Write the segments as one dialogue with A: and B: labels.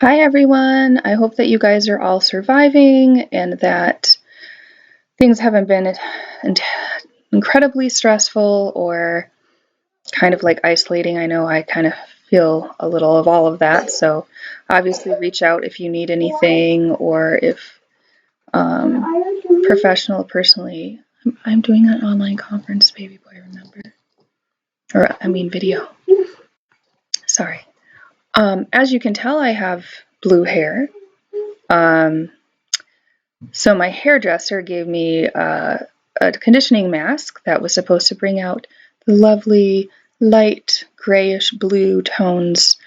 A: Hi everyone, I hope that you guys are all surviving and that things haven't been incredibly stressful or kind of like isolating. I know I kind of feel a little of all of that, so obviously reach out if you need anything or if professional, personally. I'm doing an online conference, baby boy, remember? Or, I mean video. Sorry. As you can tell, I have blue hair. So my hairdresser gave me a conditioning mask that was supposed to bring out the lovely light grayish blue tones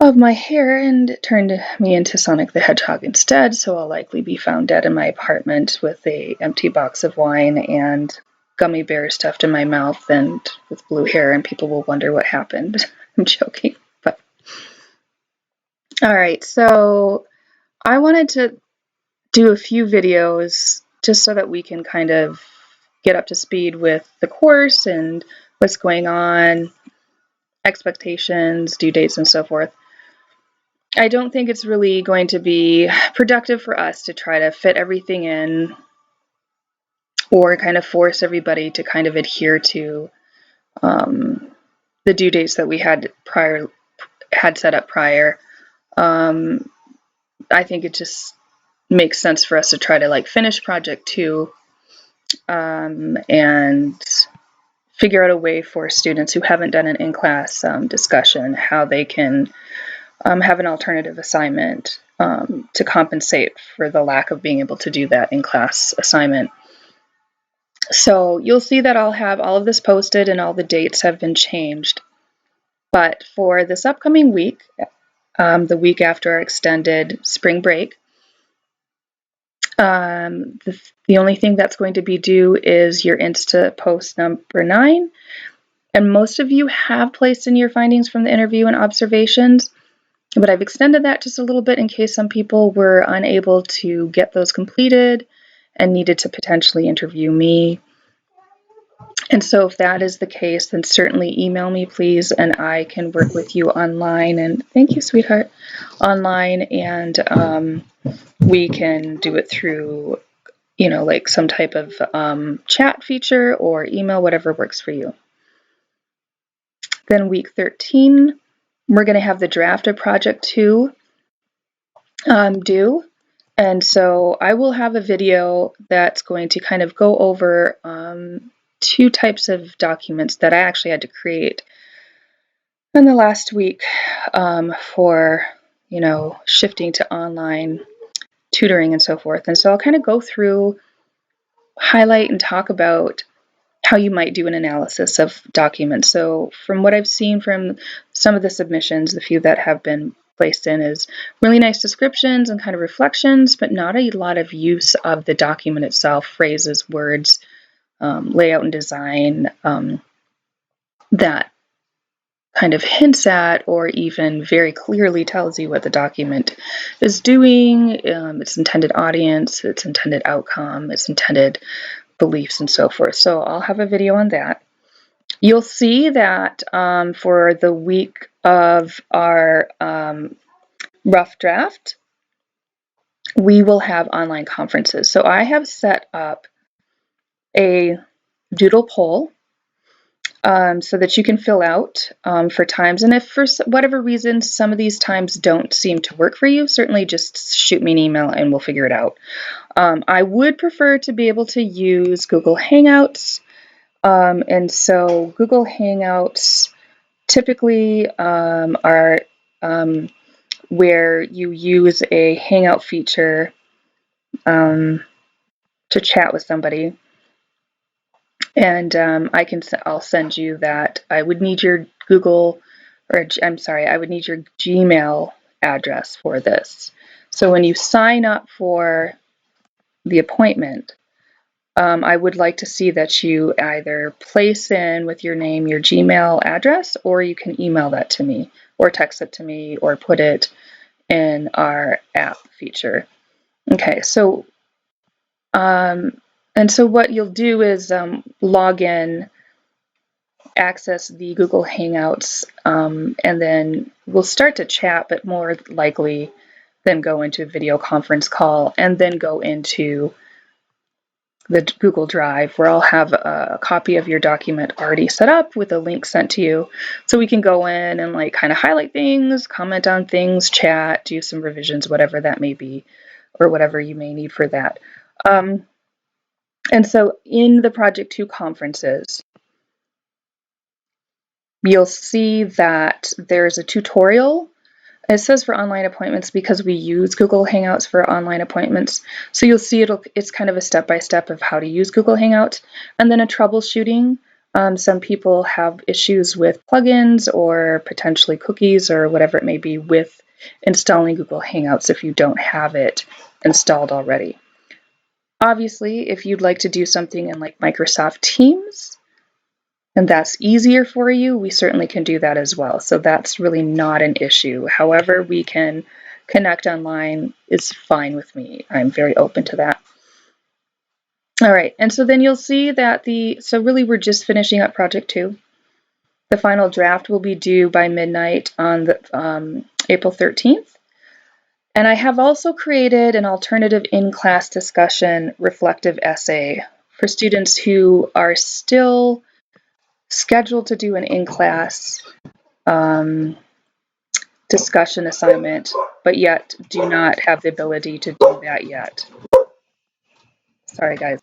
A: of my hair, and it turned me into Sonic the Hedgehog instead, so I'll likely be found dead in my apartment with an empty box of wine and gummy bears stuffed in my mouth and with blue hair, and people will wonder what happened. I'm joking, but all right, so I wanted to do a few videos just so that we can kind of get up to speed with the course and what's going on, expectations, due dates, and so forth. I don't think it's really going to be productive for us to try to fit everything in or kind of force everybody to kind of adhere to the due dates that we had set up prior. I think it just makes sense for us to try to like finish project 2 and figure out a way for students who haven't done an in-class discussion how they can have an alternative assignment to compensate for the lack of being able to do that in-class assignment. So you'll see that I'll have all of this posted and all the dates have been changed. But for this upcoming week, the week after our extended spring break, the only thing that's going to be due is your Insta post number 9. And most of you have placed in your findings from the interview and observations, but I've extended that just a little bit in case some people were unable to get those completed and needed to potentially interview me. And so if that is the case, then certainly email me, please, and I can work with you online. And thank you, sweetheart, online, and we can do it through, like some type of chat feature or email, whatever works for you. Then week 13, we're going to have the draft of project 2 due. And so I will have a video that's going to kind of go over 2 types of documents that I actually had to create in the last week for, shifting to online tutoring and so forth. And so I'll kind of go through, highlight, and talk about how you might do an analysis of documents. So from what I've seen from some of the submissions, the few that have been placed in is really nice descriptions and kind of reflections, but not a lot of use of the document itself, phrases, words, layout and design that kind of hints at or even very clearly tells you what the document is doing, its intended audience, its intended outcome, its intended beliefs, and so forth. So I'll have a video on that. You'll see that for the week of our rough draft, we will have online conferences. So I have set up a doodle poll so that you can fill out for times. And if for whatever reason some of these times don't seem to work for you, certainly just shoot me an email and we'll figure it out. I would prefer to be able to use Google Hangouts. And so Google Hangouts typically are where you use a Hangout feature to chat with somebody. And I'll send you that. I would need your I would need your Gmail address for this. So when you sign up for the appointment, I would like to see that you either place in with your name your Gmail address, or you can email that to me, or text it to me, or put it in our app feature. Okay, so and so what you'll do is log in access the Google Hangouts, and then we'll start to chat, but more likely then go into a video conference call and then go into the Google Drive, where I'll have a copy of your document already set up with a link sent to you, so we can go in and like kind of highlight things, comment on things, chat, do some revisions, whatever that may be, or whatever you may need for that. And so in the Project 2 conferences, you'll see that there's a tutorial. It says for online appointments because we use Google Hangouts for online appointments. So you'll see it's kind of a step-by-step of how to use Google Hangouts. And then a troubleshooting. Some people have issues with plugins or potentially cookies or whatever it may be with installing Google Hangouts if you don't have it installed already. Obviously, if you'd like to do something in like Microsoft Teams, and that's easier for you, we certainly can do that as well. So that's really not an issue. However we can connect online is fine with me. I'm very open to that. All right, and so then you'll see that so really we're just finishing up Project 2. The final draft will be due by midnight on the April 13th. And I have also created an alternative in-class discussion reflective essay for students who are still scheduled to do an in-class discussion assignment, but yet do not have the ability to do that yet. Sorry, guys.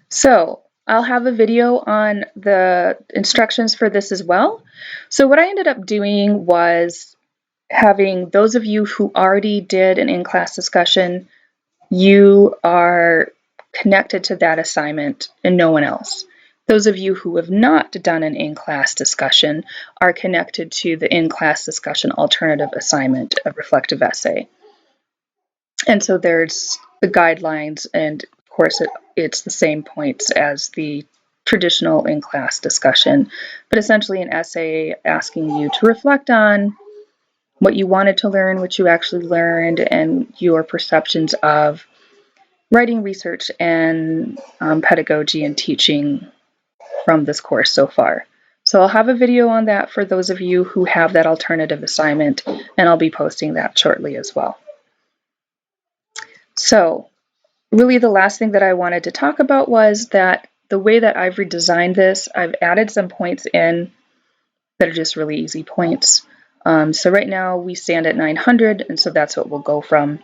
A: So I'll have a video on the instructions for this as well. So what I ended up doing was having those of you who already did an in-class discussion, you are connected to that assignment and no one else. Those of you who have not done an in-class discussion are connected to the in-class discussion alternative assignment, a reflective essay. And so there's the guidelines, and of course it's the same points as the traditional in-class discussion, but essentially an essay asking you to reflect on what you wanted to learn, what you actually learned, and your perceptions of writing, research, and pedagogy and teaching from this course so far. So I'll have a video on that for those of you who have that alternative assignment, and I'll be posting that shortly as well. So really the last thing that I wanted to talk about was that the way that I've redesigned this, I've added some points in that are just really easy points. So right now we stand at 900, and so that's what we'll go from.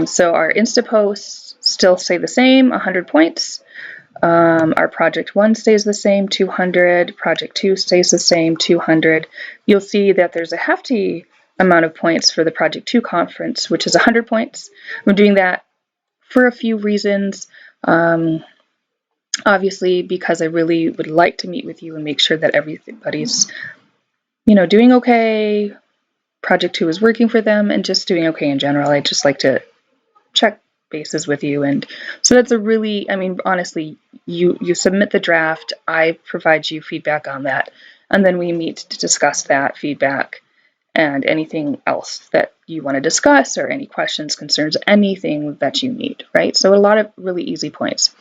A: So our Insta posts still stay the same, 100 points. Our Project 1 stays the same, 200. Project 2 stays the same, 200. You'll see that there's a hefty amount of points for the Project 2 conference, which is 100 points. I'm doing that for a few reasons. Obviously, because I really would like to meet with you and make sure that everybody's, doing okay. Project 2 is working for them and just doing okay in general. I just like to check bases with you. And so that's honestly, you submit the draft, I provide you feedback on that, and then we meet to discuss that feedback and anything else that you want to discuss or any questions, concerns, anything that you need, right? So a lot of really easy points.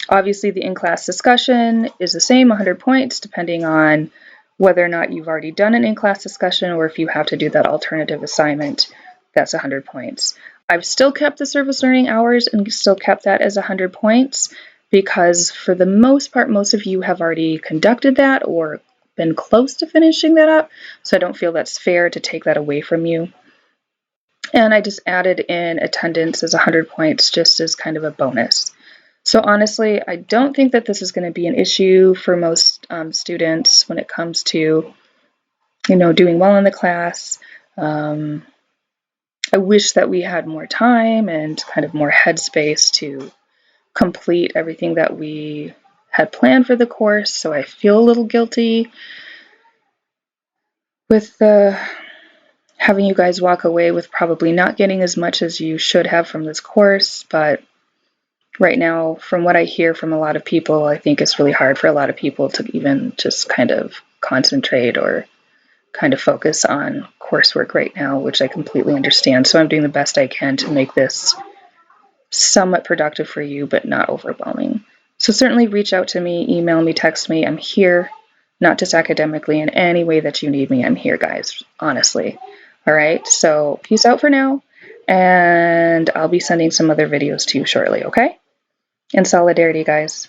A: Obviously, the in-class discussion is the same, 100 points, depending on whether or not you've already done an in-class discussion or if you have to do that alternative assignment, that's 100 points. I've still kept the service learning hours and still kept that as 100 points because for the most part, most of you have already conducted that or been close to finishing that up, so I don't feel that's fair to take that away from you. And I just added in attendance as 100 points just as kind of a bonus. So honestly, I don't think that this is going to be an issue for most students when it comes to, doing well in the class. I wish that we had more time and kind of more headspace to complete everything that we had planned for the course, so I feel a little guilty with having you guys walk away with probably not getting as much as you should have from this course, but right now, from what I hear from a lot of people, I think it's really hard for a lot of people to even just kind of concentrate or kind of focus on coursework right now, which I completely understand. So I'm doing the best I can to make this somewhat productive for you, but not overwhelming. So certainly reach out to me, email me, text me. I'm here, not just academically, in any way that you need me. I'm here, guys, honestly. All right, so peace out for now, and I'll be sending some other videos to you shortly, okay? In solidarity, guys.